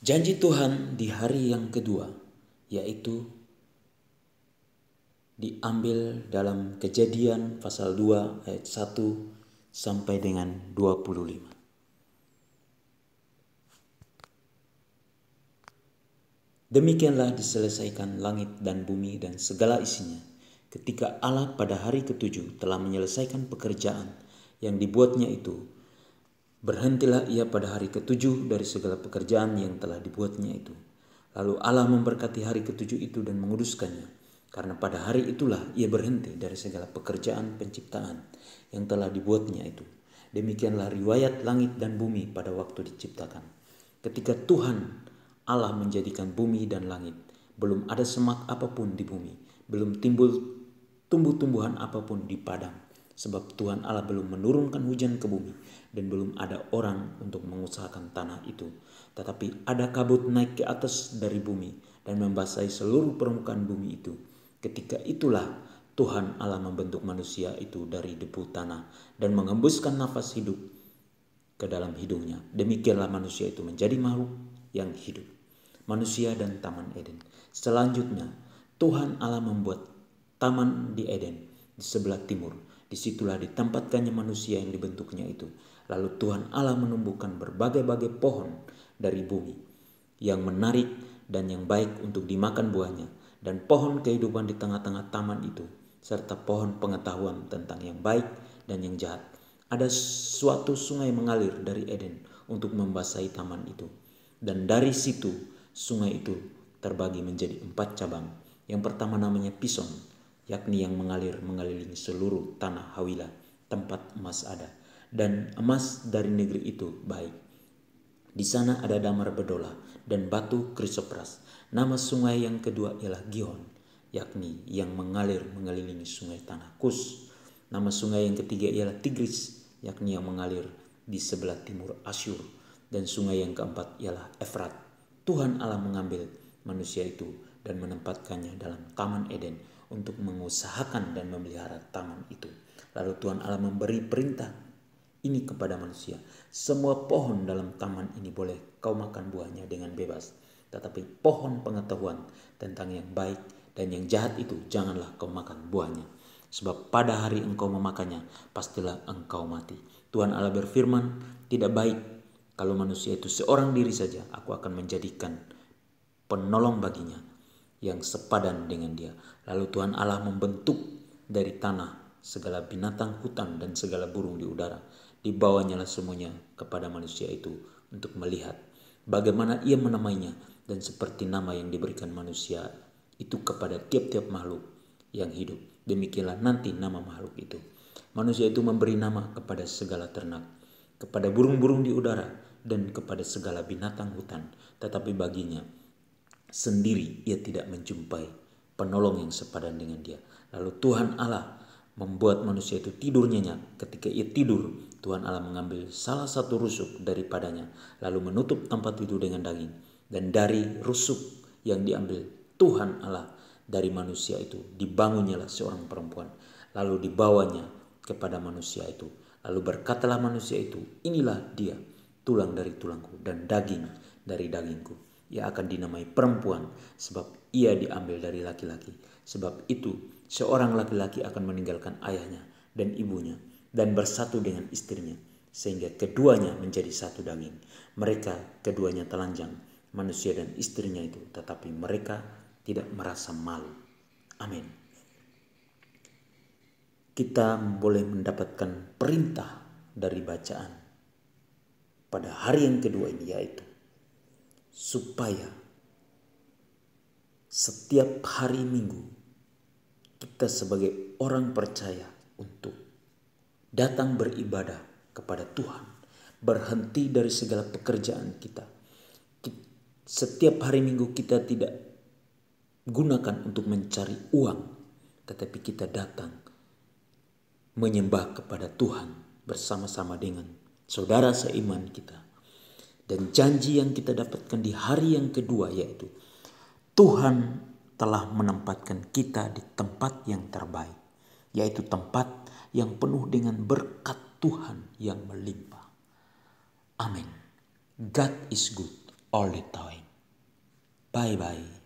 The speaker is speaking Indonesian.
Janji Tuhan di hari yang kedua, yaitu diambil dalam Kejadian pasal 2 ayat 1 sampai dengan 25. Demikianlah diselesaikan langit dan bumi dan segala isinya, ketika Allah pada hari ketujuh telah menyelesaikan pekerjaan yang dibuatnya itu. Berhentilah ia pada hari ketujuh dari segala pekerjaan yang telah dibuatnya itu. Lalu Allah memberkati hari ketujuh itu dan menguduskannya, karena pada hari itulah ia berhenti dari segala pekerjaan penciptaan yang telah dibuatnya itu. Demikianlah riwayat langit dan bumi pada waktu diciptakan. Ketika Tuhan Allah menjadikan bumi dan langit, belum ada semak apapun di bumi, belum timbul tumbuh-tumbuhan apapun di padang, sebab Tuhan Allah belum menurunkan hujan ke bumi, dan belum ada orang untuk mengusahakan tanah itu. Tetapi ada kabut naik ke atas dari bumi dan membasahi seluruh permukaan bumi itu. Ketika itulah Tuhan Allah membentuk manusia itu dari debu tanah dan mengembuskan nafas hidup ke dalam hidungnya. Demikianlah manusia itu menjadi makhluk yang hidup. Manusia dan Taman Eden. Selanjutnya, Tuhan Allah membuat taman di Eden di sebelah timur. Disitulah ditempatkannya manusia yang dibentuknya itu. Lalu Tuhan Allah menumbuhkan berbagai-bagai pohon dari bumi yang menarik dan yang baik untuk dimakan buahnya, dan pohon kehidupan di tengah-tengah taman itu, serta pohon pengetahuan tentang yang baik dan yang jahat. Ada suatu sungai mengalir dari Eden untuk membasahi taman itu, dan dari situ sungai itu terbagi menjadi 4 cabang. Yang pertama namanya Pison, yakni yang mengalir mengelilingi seluruh tanah Hawilah, tempat emas ada, dan emas dari negeri itu baik. Di sana ada damar bedola dan batu krisopras. Nama sungai yang kedua ialah Gihon, yakni yang mengalir mengelilingi sungai tanah Kus. Nama sungai yang ketiga ialah Tigris, yakni yang mengalir di sebelah timur Asyur. Dan sungai yang keempat ialah Efrat. Tuhan Allah mengambil manusia itu dan menempatkannya dalam Taman Eden untuk mengusahakan dan memelihara taman itu. Lalu Tuhan Allah memberi perintah ini kepada manusia: semua pohon dalam taman ini boleh kau makan buahnya dengan bebas, tetapi pohon pengetahuan tentang yang baik dan yang jahat itu janganlah kau makan buahnya, sebab pada hari engkau memakannya pastilah engkau mati. Tuhan Allah berfirman, tidak baik kalau manusia itu seorang diri saja. Aku akan menjadikan penolong baginya yang sepadan dengan dia. Lalu Tuhan Allah membentuk dari tanah segala binatang hutan dan segala burung di udara. Dibawanyalah semuanya kepada manusia itu untuk melihat bagaimana ia menamainya, dan seperti nama yang diberikan manusia itu kepada tiap-tiap makhluk yang hidup, demikianlah nanti nama makhluk itu. Manusia itu memberi nama kepada segala ternak, kepada burung-burung di udara, dan kepada segala binatang hutan. Tetapi baginya sendiri ia tidak menjumpai penolong yang sepadan dengan dia. Lalu Tuhan Allah membuat manusia itu tidur nyenyak. Ketika ia tidur, Tuhan Allah mengambil salah satu rusuk daripadanya, lalu menutup tempat itu dengan daging. Dan dari rusuk yang diambil Tuhan Allah dari manusia itu, dibangunnyalah seorang perempuan, lalu dibawanya kepada manusia itu. Lalu berkatalah manusia itu, inilah dia, tulang dari tulangku dan daging dari dagingku. Ia akan dinamai perempuan, sebab ia diambil dari laki-laki. Sebab itu seorang laki-laki akan meninggalkan ayahnya dan ibunya dan bersatu dengan istrinya, sehingga keduanya menjadi satu daging. Mereka keduanya telanjang, manusia dan istrinya itu, tetapi mereka tidak merasa malu. Amin. Kita boleh mendapatkan perintah dari bacaan pada hari yang kedua ini, yaitu supaya setiap hari Minggu kita sebagai orang percaya untuk datang beribadah kepada Tuhan, berhenti dari segala pekerjaan kita. Setiap hari Minggu kita tidak gunakan untuk mencari uang, tetapi kita datang menyembah kepada Tuhan bersama-sama dengan saudara seiman kita. Dan janji yang kita dapatkan di hari yang kedua, yaitu Tuhan telah menempatkan kita di tempat yang terbaik, yaitu tempat yang penuh dengan berkat Tuhan yang melimpah. Amin. God is good all the time. Bye-bye.